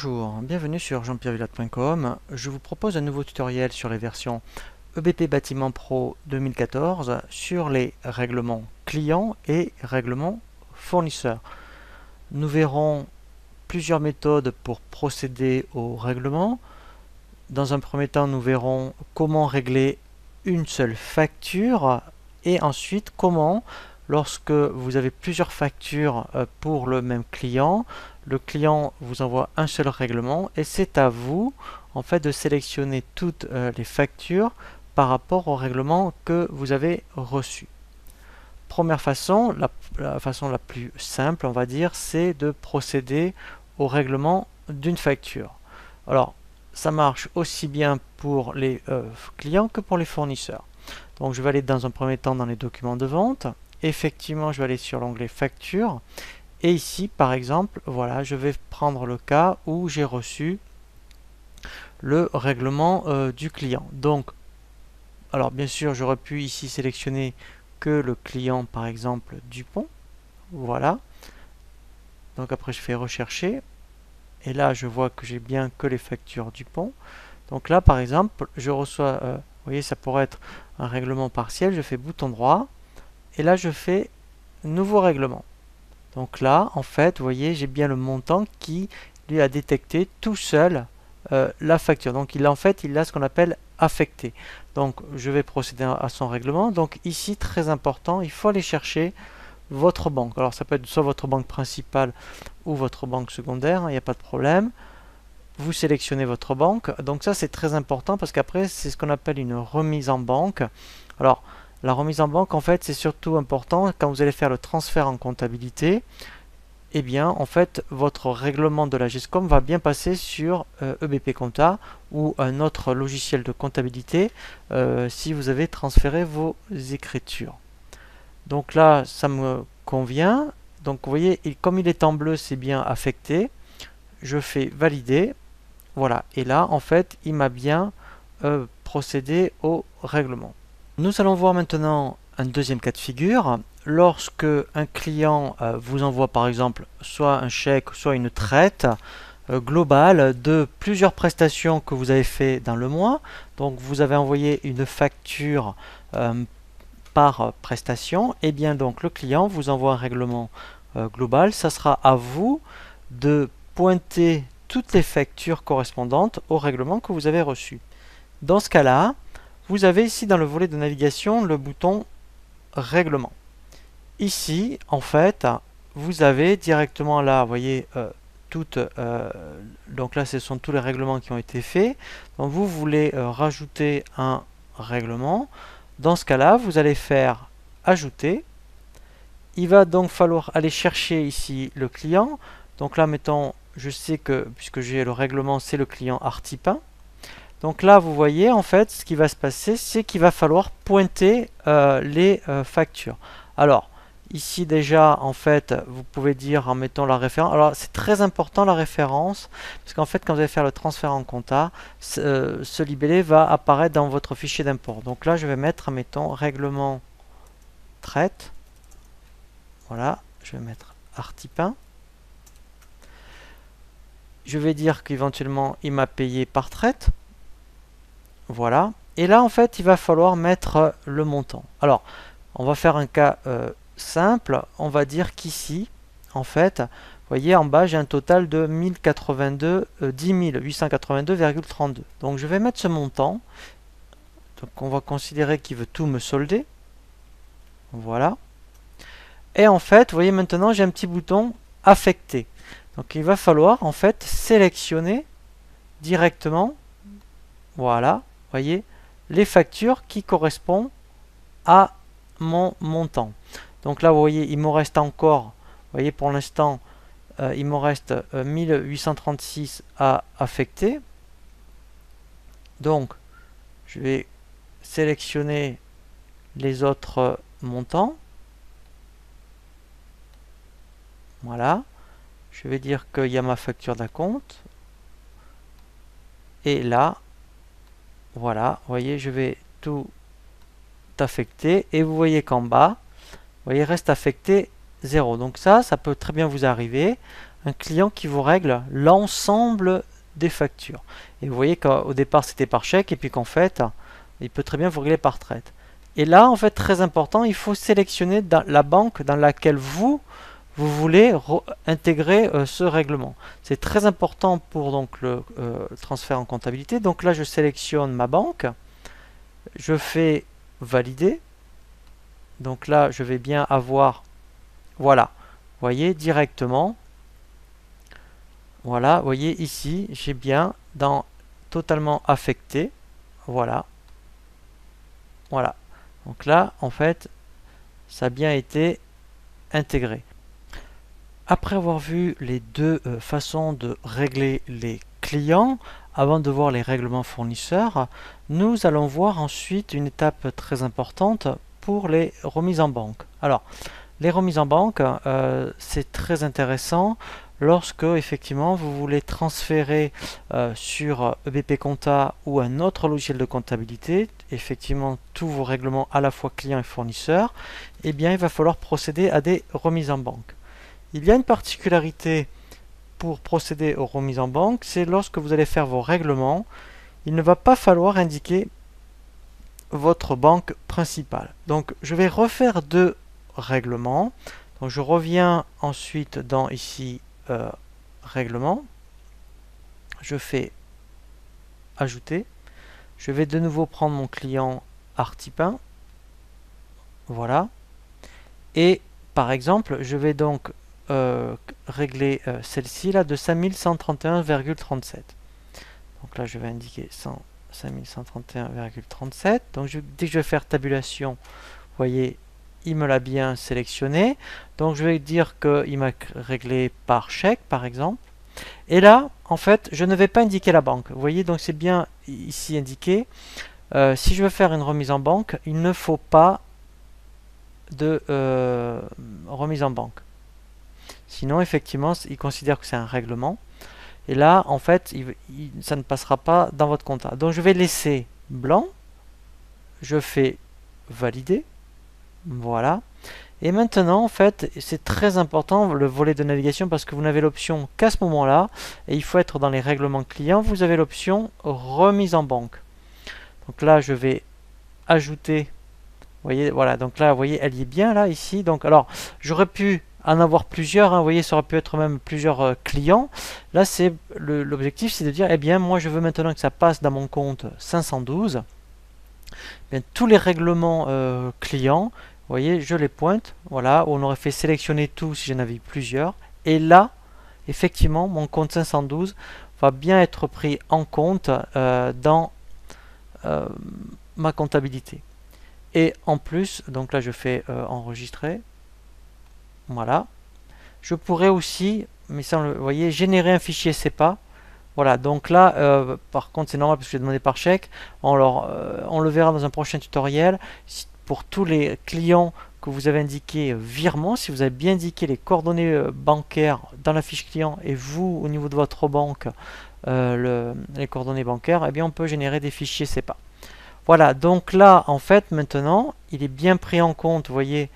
Bonjour, bienvenue sur jean-pierre-villatte.com. Je vous propose un nouveau tutoriel sur les versions EBP Bâtiment Pro 2014 sur les règlements clients et règlements fournisseurs. Nous verrons plusieurs méthodes pour procéder au règlement. Dans un premier temps, nous verrons comment régler une seule facture et ensuite comment, lorsque vous avez plusieurs factures pour le même client, le client vous envoie un seul règlement et c'est à vous en fait de sélectionner toutes les factures par rapport au règlement que vous avez reçu. Première façon, la façon la plus simple, on va dire, c'est de procéder au règlement d'une facture. Alors, ça marche aussi bien pour les clients que pour les fournisseurs. Donc, je vais aller dans un premier temps dans les documents de vente. Effectivement, je vais aller sur l'onglet facture. Et ici, par exemple, voilà, je vais prendre le cas où j'ai reçu le règlement du client. Donc, alors bien sûr, j'aurais pu ici sélectionner que le client, par exemple, Dupont. Voilà. Donc après, je fais rechercher. Et là, je vois que j'ai bien que les factures Dupont. Donc là, par exemple, je reçois, vous voyez, ça pourrait être un règlement partiel. Je fais bouton droit. Et là, je fais nouveau règlement. Donc là, en fait, vous voyez, j'ai bien le montant qui lui a détecté tout seul la facture. Donc il a ce qu'on appelle affecté. Donc je vais procéder à son règlement. Donc ici, très important, il faut aller chercher votre banque. Alors ça peut être soit votre banque principale ou votre banque secondaire, il n'y a pas de problème. Vous sélectionnez votre banque. Donc ça, c'est très important parce qu'après, c'est ce qu'on appelle une remise en banque. Alors, la remise en banque, en fait, c'est surtout important quand vous allez faire le transfert en comptabilité. Eh bien, en fait, votre règlement de la GESCOM va bien passer sur EBP Compta ou un autre logiciel de comptabilité si vous avez transféré vos écritures. Donc là, ça me convient. Donc, vous voyez, comme il est en bleu, c'est bien affecté. Je fais valider. Voilà. Et là, en fait, il m'a bien procédé au règlement. Nous allons voir maintenant un deuxième cas de figure. Lorsque un client vous envoie par exemple soit un chèque, soit une traite globale de plusieurs prestations que vous avez fait dans le mois. Donc vous avez envoyé une facture par prestation. Et bien donc le client vous envoie un règlement global. Ça sera à vous de pointer toutes les factures correspondantes au règlement que vous avez reçu. Dans ce cas-là, vous avez ici dans le volet de navigation le bouton règlement. Ici, en fait, vous avez directement là, vous voyez, donc là, ce sont tous les règlements qui ont été faits. Donc vous voulez rajouter un règlement. Dans ce cas-là, vous allez faire ajouter. Il va donc falloir aller chercher ici le client. Donc là, mettons, je sais que, puisque j'ai le règlement, c'est le client Artipin. Donc là, vous voyez, en fait, ce qui va se passer, c'est qu'il va falloir pointer les factures. Alors, ici déjà, en fait, vous pouvez dire en mettant la référence. Alors, c'est très important la référence, parce qu'en fait, quand vous allez faire le transfert en compta, ce libellé va apparaître dans votre fichier d'import. Donc là, je vais mettre, mettons, règlement traite. Voilà, je vais mettre Artipin. Je vais dire qu'éventuellement, il m'a payé par traite. Voilà. Et là, en fait, il va falloir mettre le montant. Alors, on va faire un cas simple. On va dire qu'ici, en fait, vous voyez, en bas, j'ai un total de 10 882,32. Donc, je vais mettre ce montant. Donc, on va considérer qu'il veut tout me solder. Voilà. Et en fait, vous voyez, maintenant, j'ai un petit bouton affecté. Donc, il va falloir, en fait, sélectionner directement. Voilà. Voyez, les factures qui correspondent à mon montant. Donc là, vous voyez, il me reste encore, vous voyez, pour l'instant, il me reste 1836 à affecter. Donc, je vais sélectionner les autres montants. Voilà. Je vais dire qu'il y a ma facture d'acompte. Et là, voilà, vous voyez, je vais tout affecter et vous voyez qu'en bas, vous voyez, reste affecté 0. Donc ça peut très bien vous arriver. un client qui vous règle l'ensemble des factures. Et vous voyez qu'au départ c'était par chèque et puis qu'en fait il peut très bien vous régler par traite. Et là en fait très important, il faut sélectionner la banque dans laquelle vous voulez intégrer ce règlement. C'est très important pour donc le transfert en comptabilité. Donc là je sélectionne ma banque, je fais valider. Donc là je vais bien avoir, voilà, vous voyez directement. Voilà, vous voyez ici, j'ai bien dans totalement affecté. Voilà. Voilà. Donc là, en fait, ça a bien été intégré. Après avoir vu les deux façons de régler les clients, avant de voir les règlements fournisseurs, nous allons voir ensuite une étape très importante pour les remises en banque. Alors, les remises en banque, c'est très intéressant lorsque effectivement vous voulez transférer sur EBP Compta ou un autre logiciel de comptabilité, effectivement tous vos règlements à la fois clients et fournisseurs, eh bien il va falloir procéder à des remises en banque. Il y a une particularité pour procéder aux remises en banque, c'est lorsque vous allez faire vos règlements, il ne va pas falloir indiquer votre banque principale. Donc je vais refaire deux règlements. Donc je reviens ensuite dans ici règlement. Je fais ajouter. Je vais de nouveau prendre mon client Artipin. Voilà. Et par exemple, je vais donc régler celle-ci là de 5131,37. Donc là, je vais indiquer 5131,37. Donc dès que je vais faire tabulation, vous voyez, il me l'a bien sélectionné. Donc je vais dire qu'il m'a réglé par chèque, par exemple. Et là, en fait, je ne vais pas indiquer la banque. Vous voyez, donc c'est bien ici indiqué. Si je veux faire une remise en banque, il ne faut pas de remise en banque. Sinon, effectivement, il considère que c'est un règlement. Et là, en fait, ça ne passera pas dans votre compta. Donc, je vais laisser blanc. Je fais valider. Voilà. Et maintenant, en fait, c'est très important le volet de navigation parce que vous n'avez l'option qu'à ce moment-là. Et il faut être dans les règlements clients. Vous avez l'option remise en banque. Donc là, je vais ajouter. Vous voyez, voilà. Donc là, vous voyez, elle y est bien là, ici. Donc, alors, j'aurais pu en avoir plusieurs, hein, vous voyez, ça aurait pu être même plusieurs clients. Là, c'est l'objectif, c'est de dire, eh bien, moi, je veux maintenant que ça passe dans mon compte 512. Bien, tous les règlements clients, vous voyez, je les pointe. Voilà, on aurait fait sélectionner tout si j'en avais plusieurs. Et là, effectivement, mon compte 512 va bien être pris en compte dans ma comptabilité. Et en plus, donc là, je fais enregistrer. Voilà. Je pourrais aussi, mais ça, vous voyez, générer un fichier CEPA. Voilà, donc là, par contre, c'est normal parce que j'ai demandé par chèque. On le verra dans un prochain tutoriel. Pour tous les clients que vous avez indiqué virement, si vous avez bien indiqué les coordonnées bancaires dans la fiche client et vous, au niveau de votre banque, les coordonnées bancaires, eh bien, on peut générer des fichiers CEPA. Voilà, donc là, en fait, maintenant, il est bien pris en compte, vous voyez,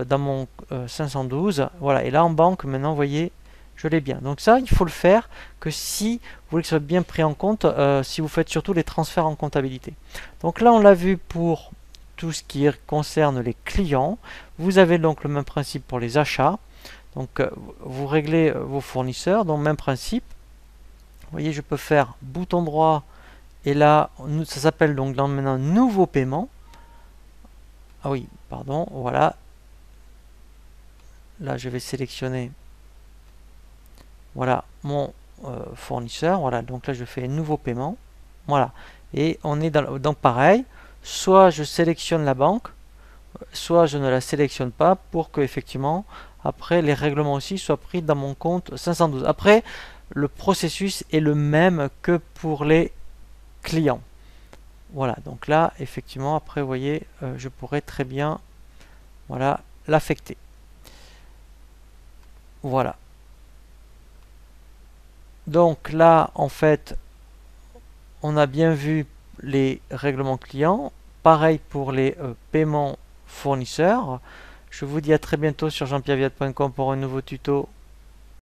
dans mon 512. Voilà, et là en banque, maintenant, vous voyez, je l'ai bien. Donc ça, il faut le faire que si vous voulez que ce soit bien pris en compte, si vous faites surtout les transferts en comptabilité. Donc là, on l'a vu pour tout ce qui concerne les clients. Vous avez donc le même principe pour les achats. Donc vous réglez vos fournisseurs, donc même principe. Vous voyez, je peux faire bouton droit, et là, ça s'appelle donc maintenant nouveau paiement. Ah oui, pardon, voilà. Là, je vais sélectionner, voilà, mon fournisseur. Voilà, donc là, je fais nouveau paiement. Voilà, et on est donc pareil. Soit je sélectionne la banque, soit je ne la sélectionne pas pour que effectivement, après, les règlements aussi soient pris dans mon compte 512. Après, le processus est le même que pour les clients. Voilà, donc là, effectivement, après, vous voyez, je pourrais très bien, voilà, l'affecter. Voilà. Donc là, en fait, on a bien vu les règlements clients. Pareil pour les paiements fournisseurs. Je vous dis à très bientôt sur jean-pierreviat.com pour un nouveau tuto.